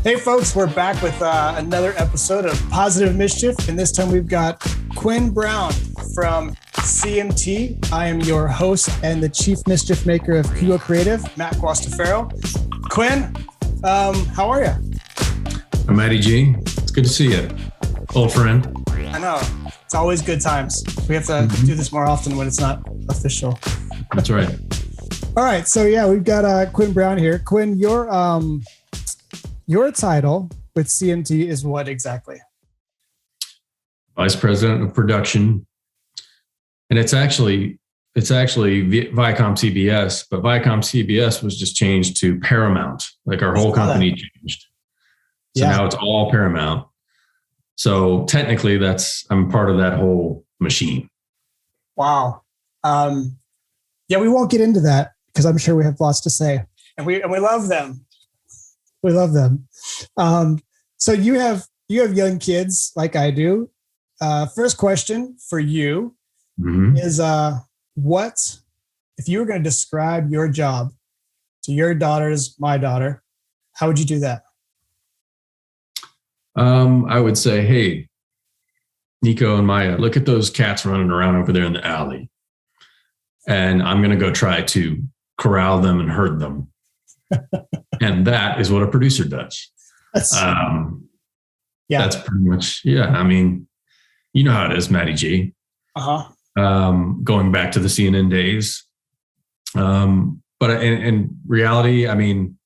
Hey folks, we're back with another episode of Positive Mischief, and this time we've got Quinn Brown from CMT. I am your host and the Chief Mischief Maker of Hugo Creative, Matt Guastafaro. Quinn, how are you? I'm Matty G. It's good to see you, old friend. I know. It's always good times. We have to do this more often when it's not official. That's right. All right. So yeah, we've got Quinn Brown here. Quinn, your title with CMT is what exactly? Vice President of Production. And it's actually Viacom CBS, but Viacom CBS was just changed to Paramount. Like our whole company changed. So now it's all Paramount. So technically I'm part of that whole machine. Wow. Yeah, we won't get into that because I'm sure we have lots to say. And we love them. We love them. So you have young kids like I do. First question for you is what, if you were going to describe your job to your daughters, my daughter, how would you do that? I would say, hey, Nico and Maya, look at those cats running around over there in the alley. And I'm going to go try to corral them and herd them. And that is what a producer does. That's pretty much, I mean, you know how it is, Matty G. Going back to the CNN days. But in reality, I mean,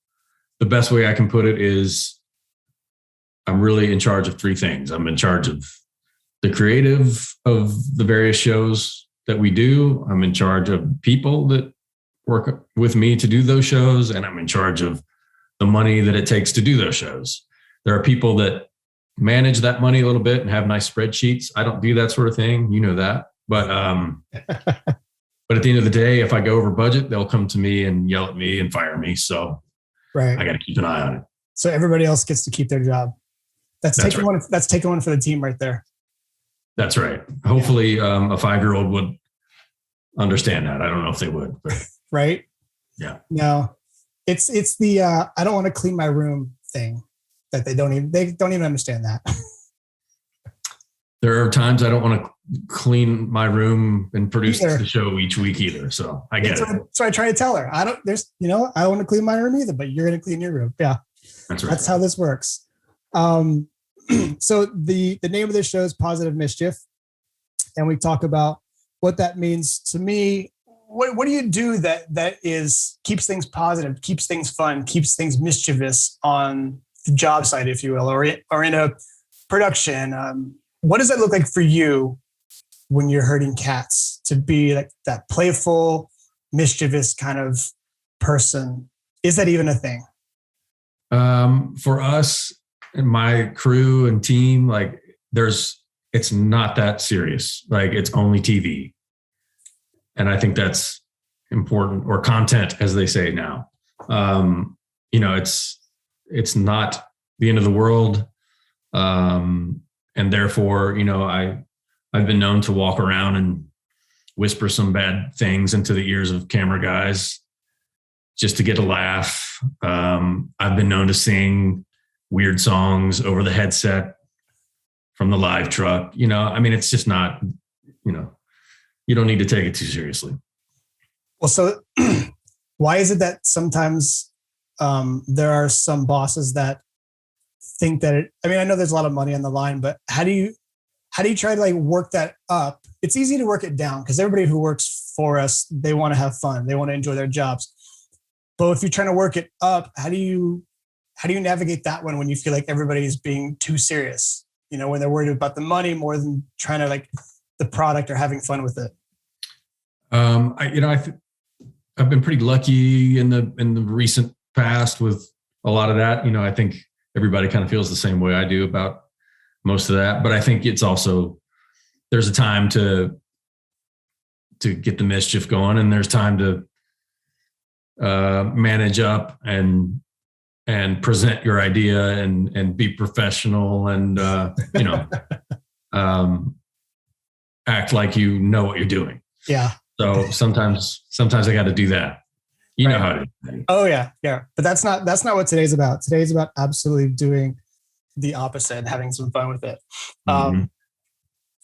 the best way I can put it is I'm really in charge of three things. I'm in charge of the creative of the various shows that we do. I'm in charge of people that work with me to do those shows, and I'm in charge of the money that it takes to do those shows. There are people that manage that money a little bit and have nice spreadsheets. I don't do that sort of thing. You know that. But but at the end of the day, if I go over budget, they'll come to me and yell at me and fire me. So I got to keep an eye on it. So everybody else gets to keep their job. That's taking one for the team right there. That's right. Hopefully a 5-year-old would understand that. I don't know if they would. But. Right? Yeah. No, it's the I don't want to clean my room thing that they don't even understand that. There are times I don't want to clean my room and produce the show each week either. So I get it. So I try to tell her, I don't want to clean my room either, but you're going to clean your room. Yeah. That's right. That's how this works. So the name of this show is Positive Mischief. And we talk about what that means to me. What do you do that keeps things positive, keeps things fun, keeps things mischievous on the job site, if you will, or in a production? What does that look like for you when you're herding cats, to be like that playful, mischievous kind of person? Is that even a thing? For us and my crew and team, like it's not that serious. Like it's only TV. And I think that's important, or content, as they say now. It's not the end of the world. And therefore, I've been known to walk around and whisper some bad things into the ears of camera guys just to get a laugh. I've been known to sing weird songs over the headset from the live truck. It's just not, you don't need to take it too seriously. Well, so why is it that sometimes there are some bosses that think that I know there's a lot of money on the line, but how do you try to work that up? It's easy to work it down because everybody who works for us, they want to have fun. They want to enjoy their jobs. But if you're trying to work it up, how do you navigate that one when you feel like everybody is being too serious? When they're worried about the money more than trying to the product or having fun with it. I've been pretty lucky in the recent past with a lot of that. I think everybody kind of feels the same way I do about most of that, but I think it's also, there's a time to get the mischief going, and there's time to manage up and present your idea and be professional and act like you know what you're doing. Yeah. So sometimes I got to do that. You know how it is. Oh yeah. But that's not what today's about. Today's about absolutely doing the opposite and having some fun with it.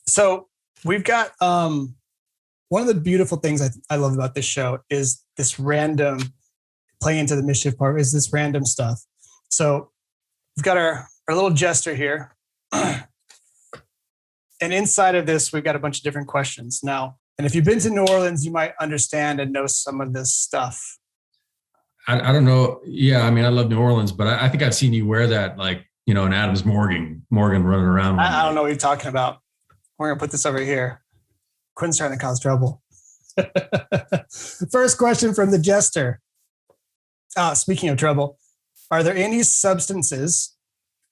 So we've got one of the beautiful things I love about this show is this random playing into the mischief part is this random stuff. So we've got our little jester here. And inside of this, we've got a bunch of different questions now. And if you've been to New Orleans, you might understand and know some of this stuff. I don't know. Yeah, I mean, I love New Orleans, but I think I've seen you wear that, like, you know, an Adams Morgan running around. I don't know what you're talking about. We're going to put this over here. Quinn's trying to cause trouble. First question from the jester. Speaking of trouble, are there any substances,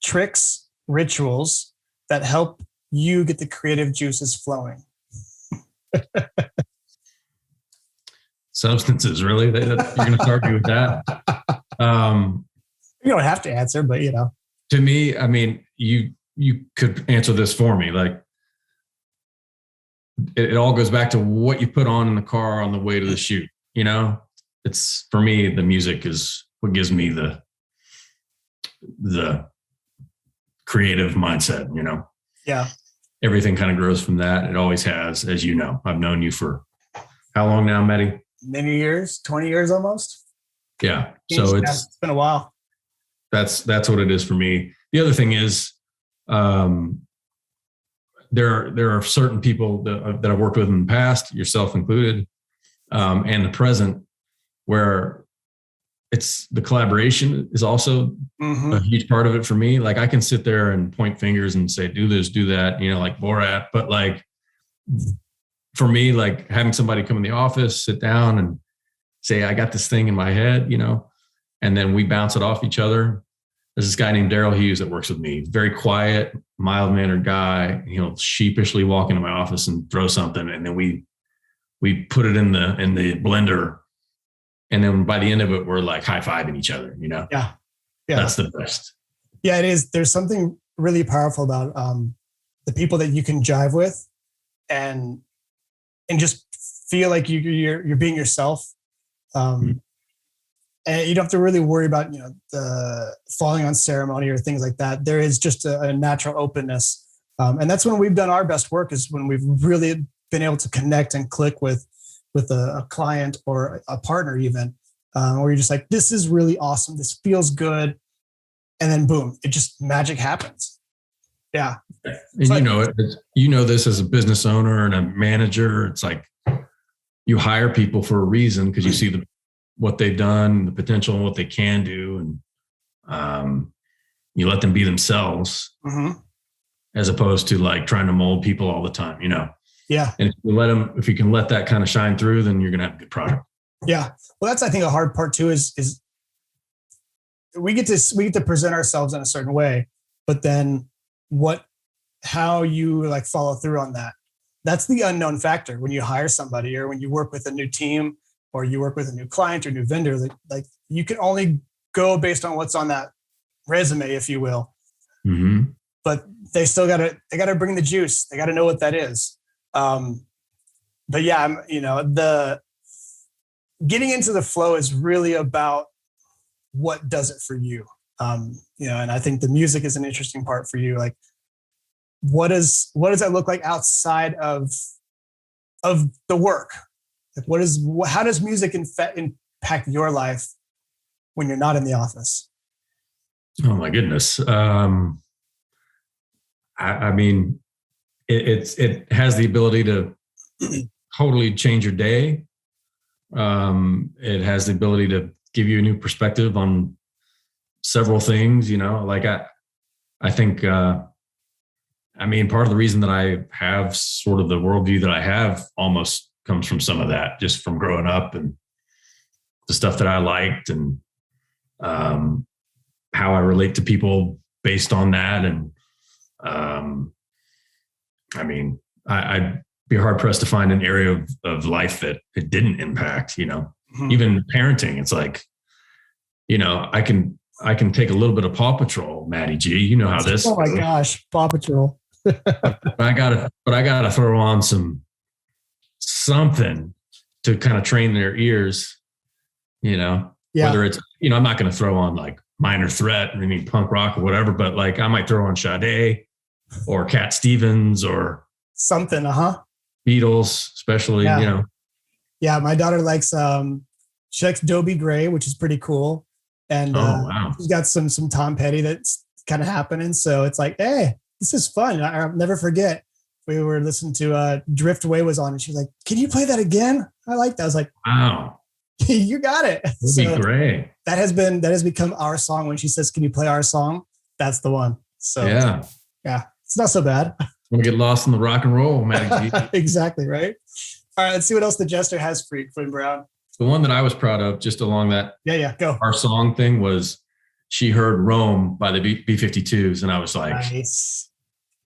tricks, rituals that help you get the creative juices flowing? Substances, really? You're going to start me with that? You don't have to answer, but you know. To me, I mean, you could answer this for me. Like, it all goes back to what you put on in the car on the way to the shoot. You know, it's, for me, the music is what gives me the creative mindset, you know? Yeah. Everything kind of grows from that. It always has, as you know. I've known you for how long now, Maddie? Many years, 20 years almost. Yeah. So it's been a while. That's what it is for me. The other thing is, there are certain people that I've worked with in the past, yourself included, and the present, where it's the collaboration is also a huge part of it for me. Like, I can sit there and point fingers and say, do this, do that, you know, like Borat. But like, for me, like having somebody come in the office, sit down and say, I got this thing in my head, you know, and then we bounce it off each other. There's this guy named Daryl Hughes that works with me, very quiet, mild-mannered guy. He'll sheepishly walk into my office and throw something, and then we put it in the blender, and then by the end of it, we're like high-fiving each other. You know, yeah, that's the best. Yeah, it is. There's something really powerful about the people that you can jive with, and just feel like you're being yourself. And you don't have to really worry about, you know, the falling on ceremony or things like that. There is just a natural openness. And that's when we've done our best work, is when we've really been able to connect and click with a client or a partner even, where you're just like, this is really awesome. This feels good. And then boom, it just magic happens. Yeah. And you know it. You know this as a business owner and a manager. It's like, you hire people for a reason because you see what they've done, the potential, and what they can do, and you let them be themselves, as opposed to like trying to mold people all the time, you know? Yeah. And if you can let that kind of shine through, then you're going to have a good product. Yeah. Well, that's, I think, a hard part too, is we get to present ourselves in a certain way, but then how you like follow through on that. That's the unknown factor when you hire somebody, or when you work with a new team, or you work with a new client or new vendor. Like you can only go based on what's on that resume, if you will. But they still gotta bring the juice. They gotta know what that is. But yeah, you know, the getting into the flow is really about what does it for you. You know, and I think the music is an interesting part for you. Like, what does that look like outside of the work? Like, how does music impact your life when you're not in the office? Oh my goodness. I mean, it has the ability to totally change your day. It has the ability to give you a new perspective on several things, you know, like I think, I mean, part of the reason that I have sort of the worldview that I have almost comes from some of that, just from growing up and the stuff that I liked, and how I relate to people based on that. And I mean, I'd be hard pressed to find an area of life that it didn't impact, you know. Even parenting. It's like, you know, I can take a little bit of Paw Patrol, Matty G. You know how this. Oh my gosh, Paw Patrol. But I gotta throw on something to kind of train their ears, whether it's, I'm not going to throw on like Minor Threat, I mean, punk rock or whatever, but like I might throw on Sade or Cat Stevens or something. Beatles, especially, Yeah. My daughter likes, she likes Dobie Gray, which is pretty cool. And wow. She's got some Tom Petty that's kind of happening. So it's like, hey, this is fun. I'll never forget. We were listening to Driftway was on, and she was like, "Can you play that again?" I like that. I was like, "Wow, you got it." That'd be great. That has become our song. When she says, "Can you play our song?" That's the one. So yeah, it's not so bad. We'll get lost in the rock and roll, Matty G. Exactly right. All right, let's see what else the Jester has for you, Quinn Brown. The one that I was proud of, just along that, go. Our song thing was, she heard "Rome" by the B-52s, and I was like, nice.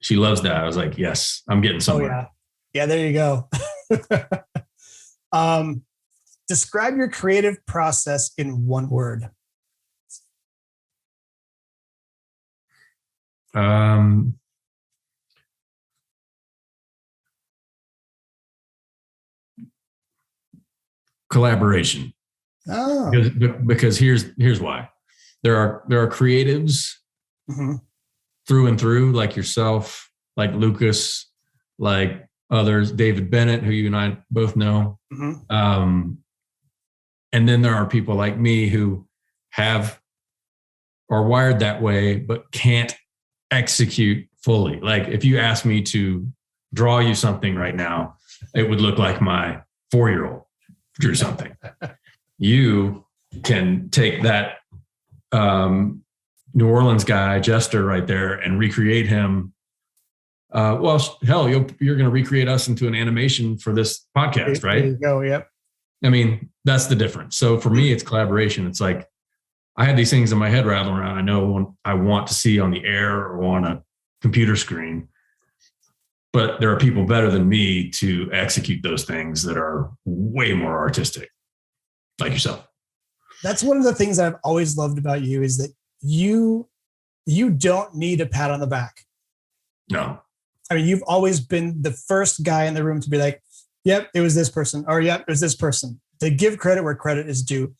She loves that. I was like, yes, I'm getting somewhere. Oh, yeah. There you go. Describe your creative process in one word. Collaboration. Oh. Because here's why. There are creatives through and through, like yourself, like Lucas, like others, David Bennett, who you and I both know. And then there are people like me who are wired that way, but can't execute fully. Like if you ask me to draw you something right now, it would look like my 4-year-old drew something. You can take that New Orleans guy, Jester, right there, and recreate him. Well, hell, you're going to recreate us into an animation for this podcast, right? There you go. Yep. I mean, that's the difference. So for me, it's collaboration. It's like I had these things in my head rattling around. I know what I want to see on the air or on a computer screen, but there are people better than me to execute those things that are way more artistic, like yourself. That's one of the things that I've always loved about you is that you don't need a pat on the back. No. I mean, you've always been the first guy in the room to be like, yep, it was this person, or yep, it was this person, to give credit where credit is due.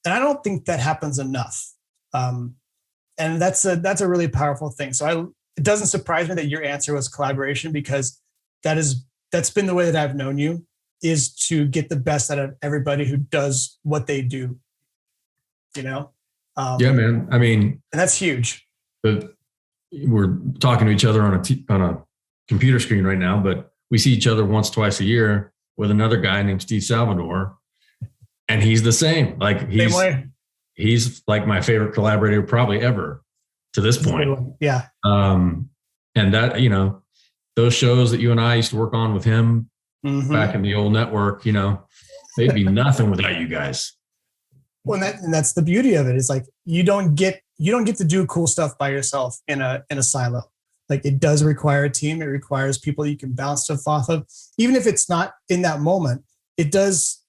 And I don't think that happens enough. And that's a really powerful thing. So it doesn't surprise me that your answer was collaboration, because that's been the way that I've known you, is to get the best out of everybody who does what they do. Yeah, man. I mean, and that's huge. We're talking to each other on a computer screen right now, but we see each other once, twice a year with another guy named Steve Salvador, and he's the same. Like he's like my favorite collaborator probably ever to this point. Yeah. And that, those shows that you and I used to work on with him back in the old network, they'd be nothing without you guys. Well, and that's the beauty of it. Is like you don't get to do cool stuff by yourself in a silo. Like it does require a team. It requires people you can bounce stuff off of, even if it's not in that moment. It does.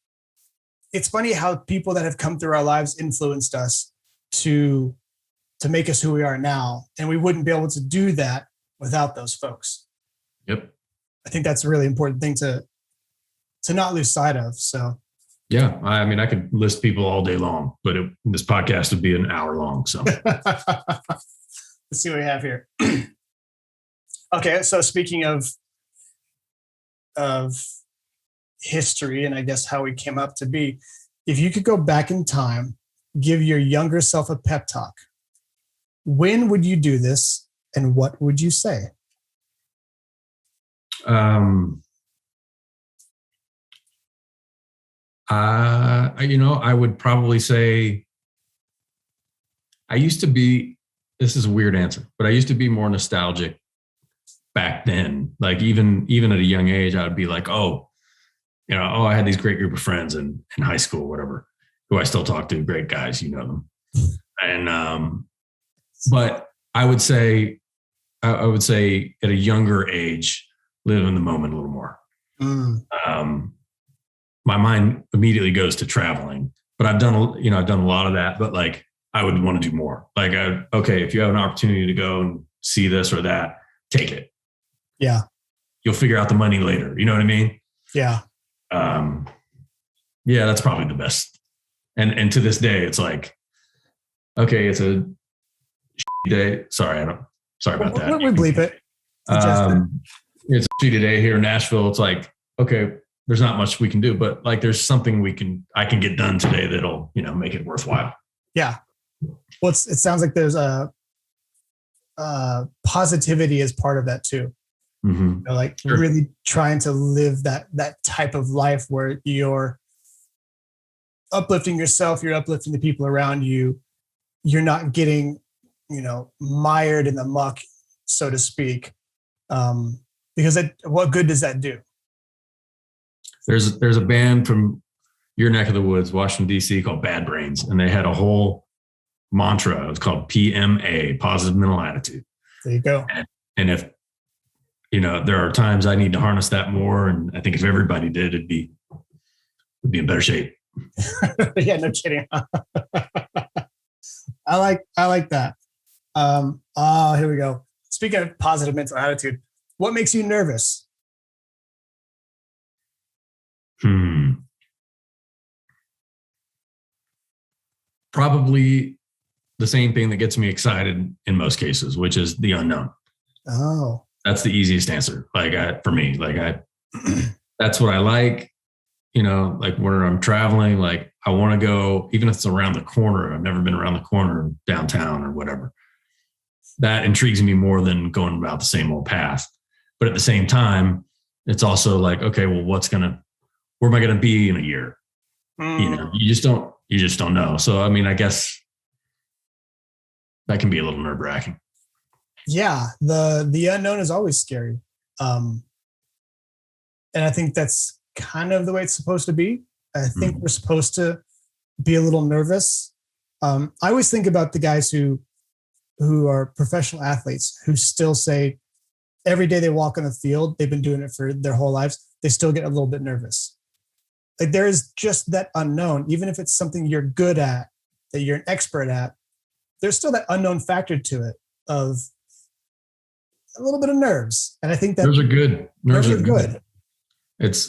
It's funny how people that have come through our lives influenced us to make us who we are now, and we wouldn't be able to do that without those folks. Yep. I think that's a really important thing to not lose sight of. So. Yeah, I mean, I could list people all day long, but this podcast would be an hour long. So let's see what we have here. Okay, so speaking of history and I guess how we came up to be, if you could go back in time, give your younger self a pep talk, when would you do this and what would you say? I would probably say this is a weird answer, but I used to be more nostalgic back then. Like even at a young age, I would be like, I had these great group of friends in high school, whatever, who I still talk to, great guys, them. And, but I would say at a younger age, live in the moment a little more. My mind immediately goes to traveling, but I've done a lot of that, but like, I would want to do more. Like, if you have an opportunity to go and see this or that, take it. Yeah. You'll figure out the money later. You know what I mean? Yeah. Yeah, that's probably the best And to this day, it's like, okay, it's a day. Sorry about that. We bleep it. It's a shitty day here in Nashville. It's like, okay, there's not much we can do, but like there's something I can get done today that'll, make it worthwhile. Yeah. Well, it sounds like there's positivity as part of that too. Mm-hmm. Sure. Really trying to live that type of life where you're uplifting yourself, you're uplifting the people around you. You're not getting, mired in the muck, so to speak. Because what good does that do? There's a band from your neck of the woods, Washington, D.C. called Bad Brains. And they had a whole mantra. It was called PMA, Positive Mental Attitude. There you go. And if, there are times I need to harness that more. And I think if everybody did, it'd be in better shape. Yeah, no kidding. I like that. Here we go. Speaking of positive mental attitude, what makes you nervous? Probably the same thing that gets me excited in most cases, which is the unknown. Oh, that's the easiest answer. For me, that's what I like, like when I'm traveling, like I want to go, even if it's around the corner. I've never been around the corner downtown or whatever. That intrigues me more than going about the same old path. But at the same time, it's also like, okay, well, where am I going to be in a year? You just don't know. So, I guess that can be a little nerve wracking. Yeah. The unknown is always scary. And I think that's kind of the way it's supposed to be. I think we're supposed to be a little nervous. I always think about the guys who are professional athletes who still say every day they walk on the field, they've been doing it for their whole lives, they still get a little bit nervous. Like there is just that unknown, even if it's something you're good at, that you're an expert at, there's still that unknown factor to it of a little bit of nerves. And I think that nerves are good. Nerves are good.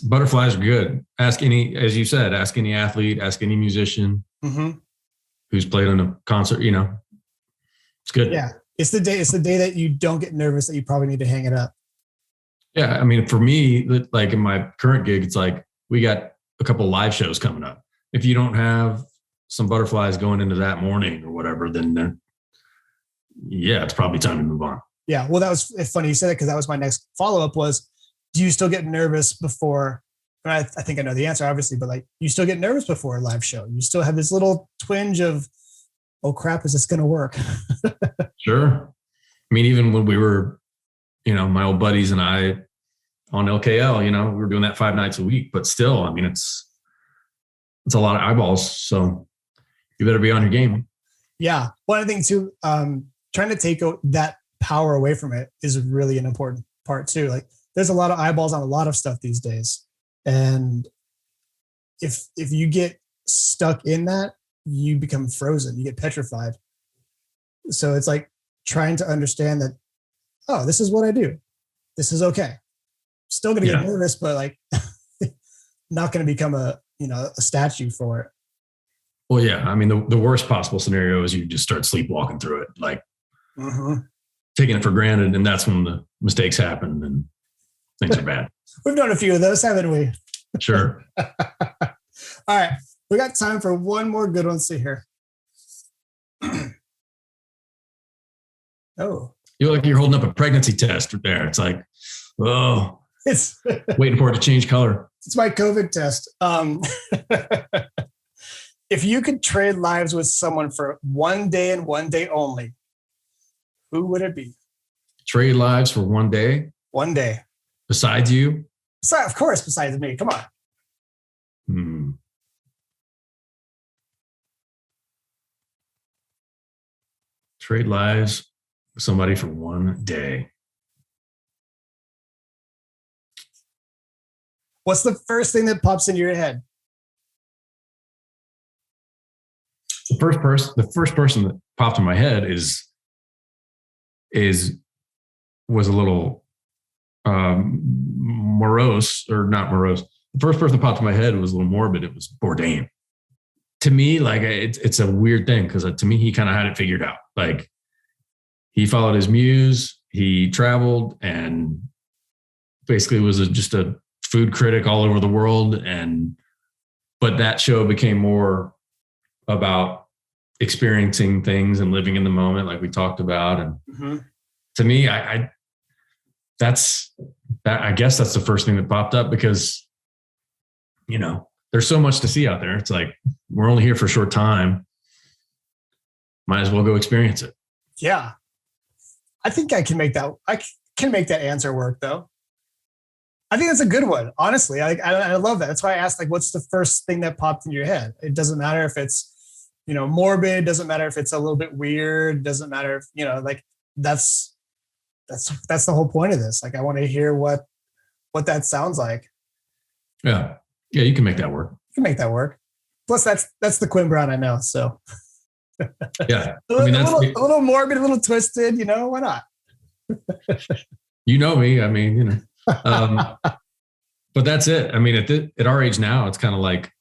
Butterflies are good. As you said, ask any athlete, ask any musician who's played on a concert, it's good. Yeah. It's the day that you don't get nervous that you probably need to hang it up. Yeah. For me, like in my current gig, it's like we got a couple live shows coming up. If you don't have some butterflies going into that morning or whatever, then it's probably time to move on. Yeah. Well, that was funny you said that because that was my next follow-up was, do you still get nervous before? I think I know the answer, obviously, but like you still get nervous before a live show. You still have this little twinge of, oh crap, is this going to work? Sure. Even when we were, my old buddies and I on LKL, we were doing that 5 nights a week, but still, it's a lot of eyeballs. So you better be on your game. Yeah. One thing too, trying to take that power away from it is really an important part too. Like there's a lot of eyeballs on a lot of stuff these days. And if you get stuck in that, you become frozen, you get petrified. So it's like trying to understand that, oh, this is what I do. This is okay. Still going to get nervous, but like not going to become a statue for it. Well, yeah. The worst possible scenario is you just start sleepwalking through it, like taking it for granted. And that's when the mistakes happen and things are bad. We've done a few of those, haven't we? Sure. All right. We got time for one more good one. See here. Oh. You look like you're holding up a pregnancy test there. It's like, oh, it's waiting for it to change color. It's my COVID test. If you could trade lives with someone for one day and one day only, who would it be? Trade lives for one day? One day. Besides you? Of course, besides me. Come on. Trade lives with somebody for one day. What's the first thing that pops into your head? The first person that popped in my head was a little morose, or not morose. The first person that popped in my head was a little morbid. It was Bourdain. to me, like it's a weird thing because to me, he kind of had it figured out. Like he followed his muse, he traveled and basically was just a food critic all over the world. But that show became more about experiencing things and living in the moment, like we talked about. And to me, I guess that's the first thing that popped up because, you know, there's so much to see out there. It's like, we're only here for a short time. Might as well go experience it. Yeah. I think I can make that answer work though. I think that's a good one. Honestly, I love that. That's why I asked, like, what's the first thing that popped in your head? It doesn't matter if it's, you know, morbid. It doesn't matter if it's a little bit weird. It doesn't matter if, you know, like that's the whole point of this. Like, I want to hear what that sounds like. Yeah. Yeah. You can make that work. You can make that work. Plus that's the Quinn Brown I know. So yeah. a little morbid, a little twisted, you know, why not? You know me. I mean, you know. But that's it. I mean, at our age now, it's kind of like,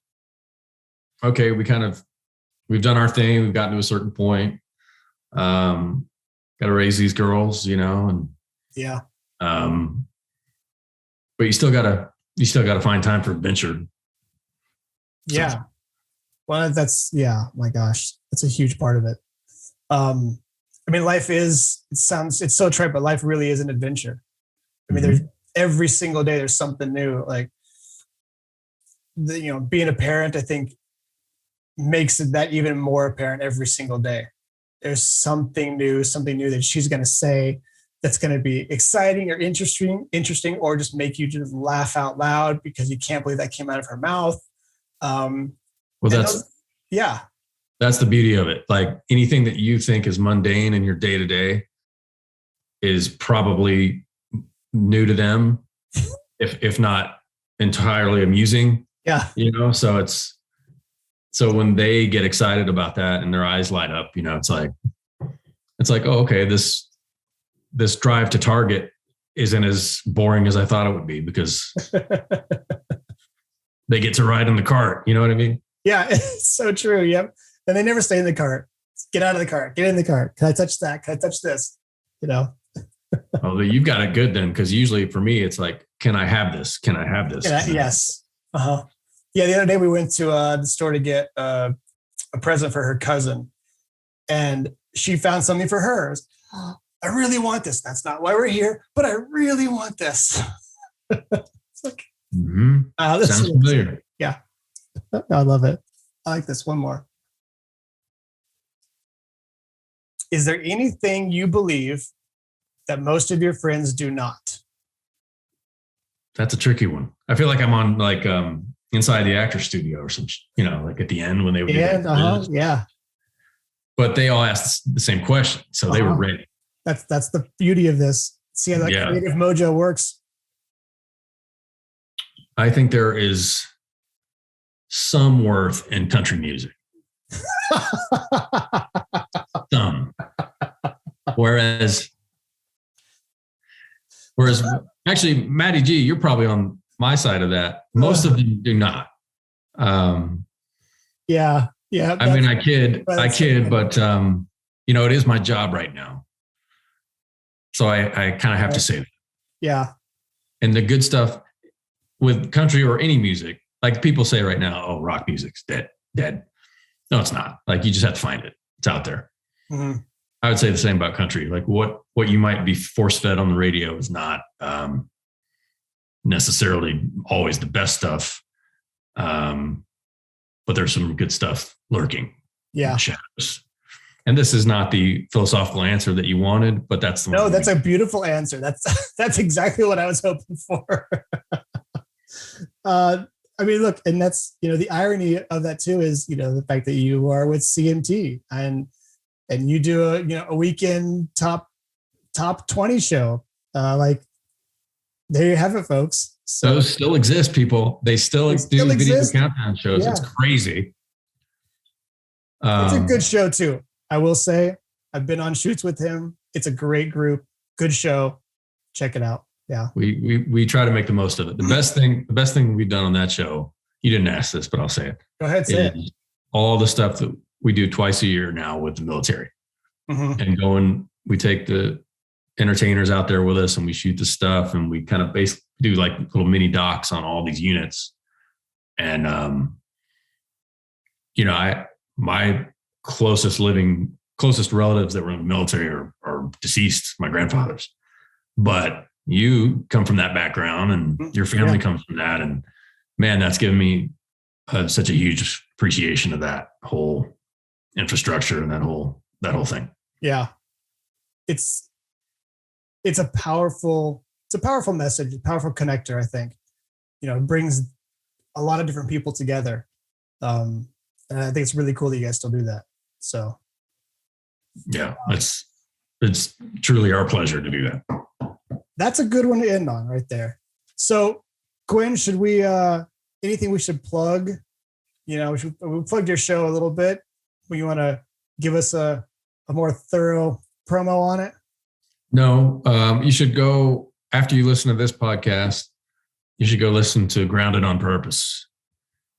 okay, we've done our thing. We've gotten to a certain point. Got to raise these girls, you know, and yeah. But you still gotta find time for adventure. Yeah. So, well, my gosh, that's a huge part of it. I mean, it's so trite, but life really is an adventure. I mean, there's every single day there's something new. Like, being a parent, I think makes that even more apparent every single day. There's something new that she's going to say that's going to be exciting or interesting, or just make you just laugh out loud because you can't believe that came out of her mouth. That's the beauty of it. Like, anything that you think is mundane in your day to day is probably new to them, if not entirely amusing. Yeah. You know, so when they get excited about that and their eyes light up, you know, it's like, oh, okay, this drive to Target isn't as boring as I thought it would be because they get to ride in the cart. You know what I mean? Yeah, it's so true. Yep. And they never stay in the cart. Get out of the cart. Get in the cart. Can I touch that? Can I touch this? You know? Oh, you've got it good then, because usually for me, it's like, can I have this? Can I have this? Yes. Uh-huh. Yeah, the other day we went to the store to get a present for her cousin, and she found something for hers. I really want this. That's not why we're here, but I really want this. It's like, sounds familiar. Yeah, I love it. I like this. One more. Is there anything you believe that most of your friends do not? That's a tricky one. I feel like I'm on like inside the actor studio or some, you know, like at the end when they would. Yeah. But they all asked the same question, so they were ready. That's the beauty of this. See how that creative mojo works. I think there is some worth in country music. Some. Whereas actually, Matty G, you're probably on my side of that. Most of them do not. Yeah. I mean, I kid, but you know, it is my job right now. So I kind of have to say that. Yeah. And the good stuff with country or any music, like people say right now, oh, rock music's dead. No, it's not. Like, you just have to find it. It's out there. Mm-hmm. I would say the same about country. Like what you might be force-fed on the radio is not necessarily always the best stuff. But there's some good stuff lurking in the shadows. And this is not the philosophical answer that you wanted, but that's the one. No, that's a beautiful answer. That's exactly what I was hoping for. I mean, look, and that's, you know, the irony of that too is, you know, the fact that you are with CMT and you do a weekend top 20 show. Like, there you have it, folks. So, those still exist, people. They still do video countdown shows. Yeah. It's crazy. It's a good show too. I will say, I've been on shoots with him. It's a great group. Good show. Check it out. Yeah. We try to make the most of it. The best thing we've done on that show, you didn't ask this, but I'll say it. Go ahead, say it. all the stuff that we do twice a year now with the military, and we take the entertainers out there with us and we shoot the stuff, and we kind of basically do like little mini docs on all these units. And, my closest relatives that were in the military are deceased, my grandfathers, but you come from that background and your family comes from that. And man, that's given me such a huge appreciation of that whole infrastructure and that whole thing. Yeah. It's a powerful message, a powerful connector. I think, it brings a lot of different people together. And I think it's really cool that you guys still do that. So yeah, it's truly our pleasure to do that. That's a good one to end on right there. So Quinn, should we, anything we should plug? We plugged your show a little bit. You want to give us a more thorough promo on it? No, you should go, after you listen to this podcast, you should go listen to Grounded on Purpose,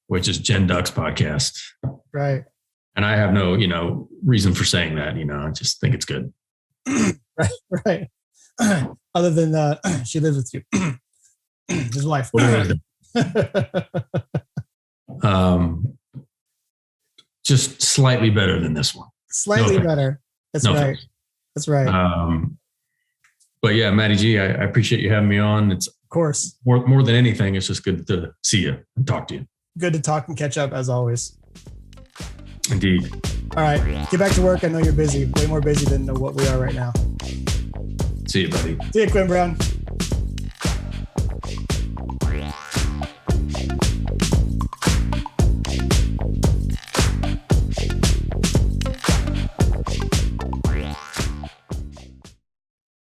which is Jen Duck's podcast. Right. And I have no, reason for saying that, I just think it's good. Right. Other than she lives with you, his wife. Just slightly better than this one. Slightly better. That's right. Thanks. That's right. But yeah, Matty G, I appreciate you having me on. It's, of course, more than anything, it's just good to see you and talk to you. Good to talk and catch up as always. Indeed. All right, get back to work. I know you're busy, way more busy than what we are right now. See you, buddy. See you, Quinn Brown.